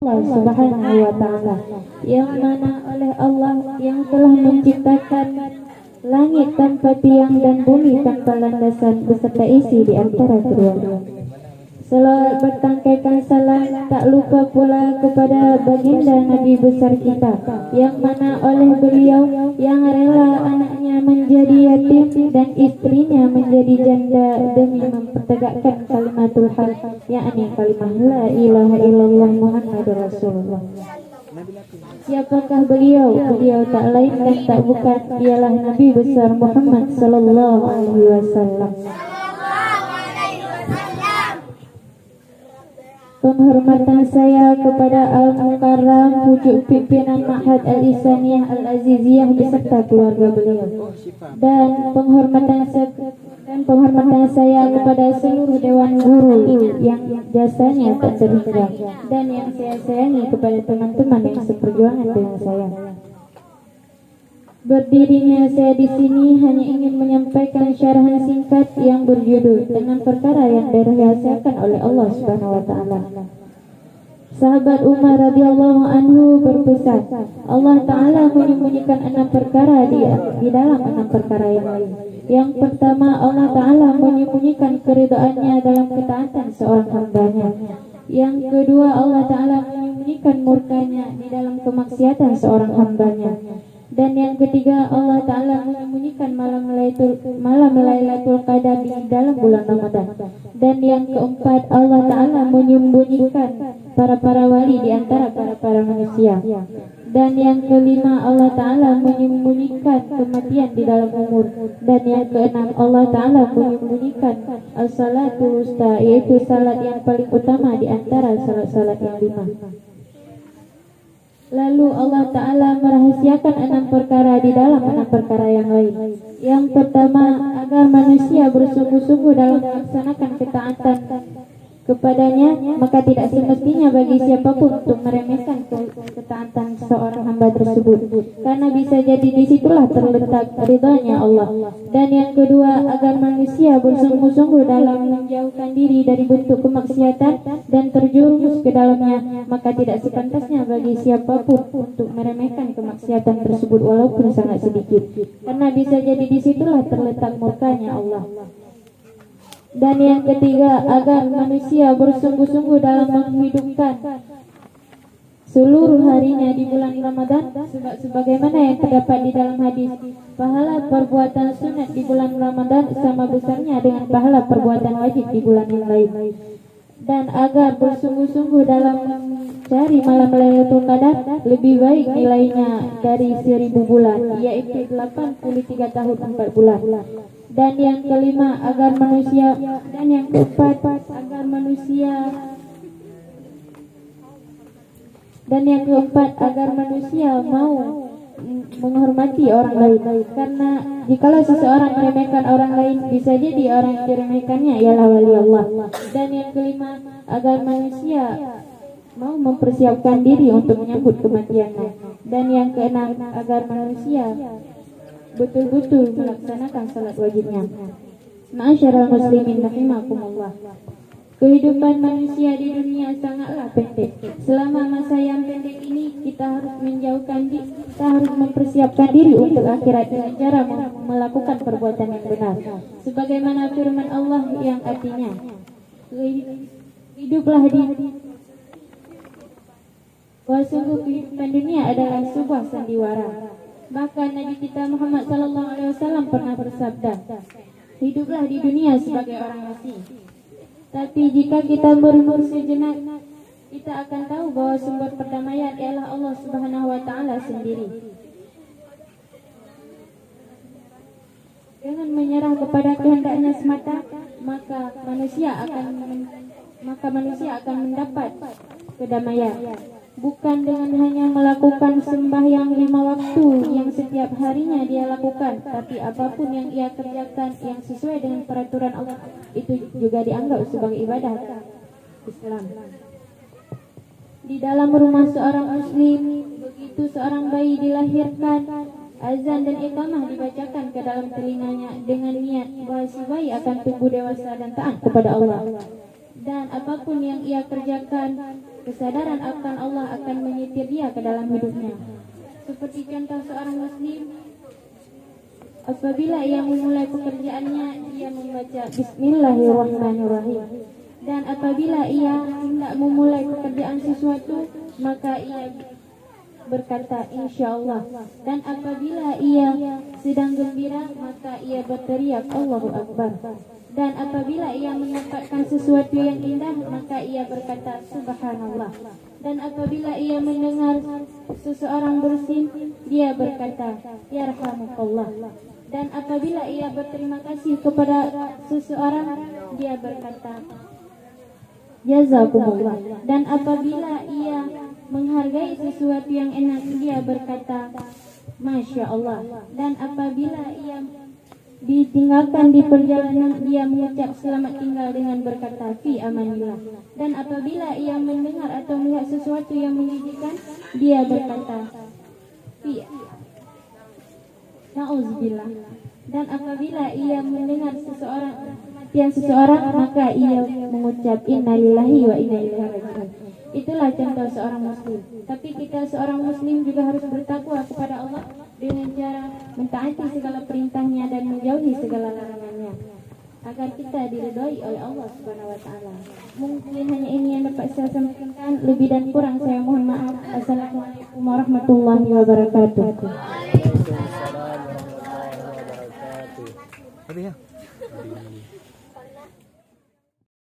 Allah Subhanahu wa Ta'ala, yang mana oleh Allah yang telah menciptakan langit tanpa tiang dan bumi tanpa landasan beserta isi di antara keduanya. Selawat bertangkaikan salam tak lupa pula kepada baginda Nabi besar kita, yang mana oleh beliau yang rela anaknya menjadi yatim dan istrinya menjadi janda demi mempertegakkan kalimatul haq, yakni kalimah la ilaha illallah Muhammadur Rasulullah. Siapakah beliau? Beliau tak lain dan tak bukan ialah Nabi besar Muhammad sallallahu alaihi wasallam. Penghormatan saya kepada Al-Mukarram pucuk pimpinan Ma'had Al-Ihsaniyah Al-Aziziyah beserta keluarga beliau, dan penghormatan saya kepada seluruh dewan guru yang jasanya tak terhingga, dan yang saya sayangi kepada teman-teman yang seperjuangan dengan saya. Berdirinya saya di sini hanya ingin menyampaikan syarahan singkat yang berjudul dengan perkara yang dirahasiakan oleh Allah Subhanahu wa Ta'ala. Sahabat Umar radhiyallahu anhu berpesan, Allah Ta'ala menyembunyikan 6 perkara di dalam 6 perkara yang lain. Yang pertama, Allah Ta'ala menyembunyikan keridhaannya dalam ketaatan seorang hambanya. Yang kedua, Allah Ta'ala menyembunyikan murkanya di dalam kemaksiatan seorang hambanya. Dan yang ketiga, Allah Ta'ala menyembunyikan malam Lailatul Qadar di dalam bulan Ramadan. Dan yang keempat, Allah Ta'ala menyembunyikan para wali di antara para manusia. Dan yang kelima, Allah Ta'ala menyembunyikan kematian di dalam umur. Dan yang keenam, Allah Ta'ala menyembunyikan as-salatul wusta, yaitu salat yang paling utama di antara salat-salat yang 5. Lalu Allah Ta'ala merahasiakan 6 perkara di dalam 6 perkara yang lain. Yang pertama, agar manusia bersungguh-sungguh dalam melaksanakan ketaatan kepadanya, maka tidak semestinya bagi siapapun untuk meremehkan ketaatan seorang hamba tersebut, karena bisa jadi disitulah terletak ridhanya Allah. Dan yang kedua, agar manusia bersungguh-sungguh dalam menjauhkan diri dari bentuk kemaksiatan dan terjerumus ke dalamnya, maka tidak sepantasnya bagi siapapun untuk meremehkan kemaksiatan tersebut walaupun sangat sedikit, karena bisa jadi disitulah terletak murkanya Allah. Dan yang ketiga, agar manusia bersungguh-sungguh dalam menghidupkan seluruh harinya di bulan Ramadan, sebagaimana yang terdapat di dalam hadis, pahala perbuatan sunat di bulan Ramadan sama besarnya dengan pahala perbuatan wajib di bulan yang lain. Dan agar bersungguh-sungguh dalam mencari malam Lailatul Qadar, lebih baik nilainya dari 1000 bulan, yaitu 83 tahun 4 bulan. Dan yang kelima, agar manusia, dan yang keempat, agar manusia mau menghormati orang lain, karena jikalau seseorang meremehkan orang lain, bisa jadi orang yang diremehkannya ialah wali Allah. Dan yang kelima, agar manusia mau mempersiapkan diri untuk menyambut kematiannya. Dan yang keenam, agar manusia betul-betul melaksanakan salat wajibnya. Ma'asyiral muslimin rahimakumullah. Kehidupan manusia di dunia sangatlah pendek. Selama masa yang pendek ini kita harus mempersiapkan diri untuk akhirat dengan cara melakukan perbuatan yang benar. Sebagaimana firman Allah yang artinya, hiduplah bahwa sungguh kehidupan dunia adalah sebuah sandiwara. Bahkan Nabi kita Muhammad SAW pernah bersabda, hiduplah di dunia sebagai orang asing. Tapi jika kita berumur sejenak, kita akan tahu bahwa sumber perdamaian ialah Allah Subhanahu wa Ta'ala sendiri. Dengan menyerah kepada kehendaknya semata, maka manusia akan mendapat kedamaian. Bukan dengan hanya melakukan sembahyang 5 waktu yang setiap harinya dia lakukan, tapi apapun yang ia kerjakan yang sesuai dengan peraturan Allah, itu juga dianggap sebagai ibadah Islam. Di dalam rumah seorang muslim, begitu seorang bayi dilahirkan, azan dan iqamah dibacakan ke dalam telinganya dengan niat bahwa si bayi akan tumbuh dewasa dan taat kepada Allah. Dan apapun yang ia kerjakan kesadaran akan Allah akan menyetir dia ke dalam hidupnya. Seperti contoh seorang muslim, apabila ia memulai pekerjaannya, ia membaca Bismillahirrahmanirrahim. Dan apabila ia hendak memulai pekerjaan sesuatu, maka ia berkata insyaallah. Dan apabila ia sedang gembira, maka ia berteriak Allahu Akbar. Dan apabila ia mendapatkan sesuatu yang indah, maka ia berkata subhanallah. Dan apabila ia mendengar seseorang bersin, dia berkata yarhamukallah. Dan apabila ia berterima kasih kepada seseorang, dia berkata jazakumullah. Dan apabila ia menghargai sesuatu yang enak, dia berkata masya Allah. Dan apabila ia ditinggalkan di perjalanan, dia mengucap selamat tinggal dengan berkata fi amanillah. Dan apabila ia mendengar atau melihat sesuatu yang menjijikkan, dia berkata fi na'udzubillah. Dan apabila ia mendengar kematian seseorang, maka ia mengucap innalillahi wa inna ilaihi raji'un. Itulah contoh seorang muslim. Tapi kita seorang muslim juga harus bertakwa kepada Allah dengan cara mentaati segala perintahnya dan menjauhi segala larangannya, agar kita diridhoi oleh Allah Subhanahu wa taala. Mungkin hanya ini yang dapat saya sampaikan, lebih dan kurang saya mohon maaf. Assalamualaikum warahmatullahi wabarakatuh.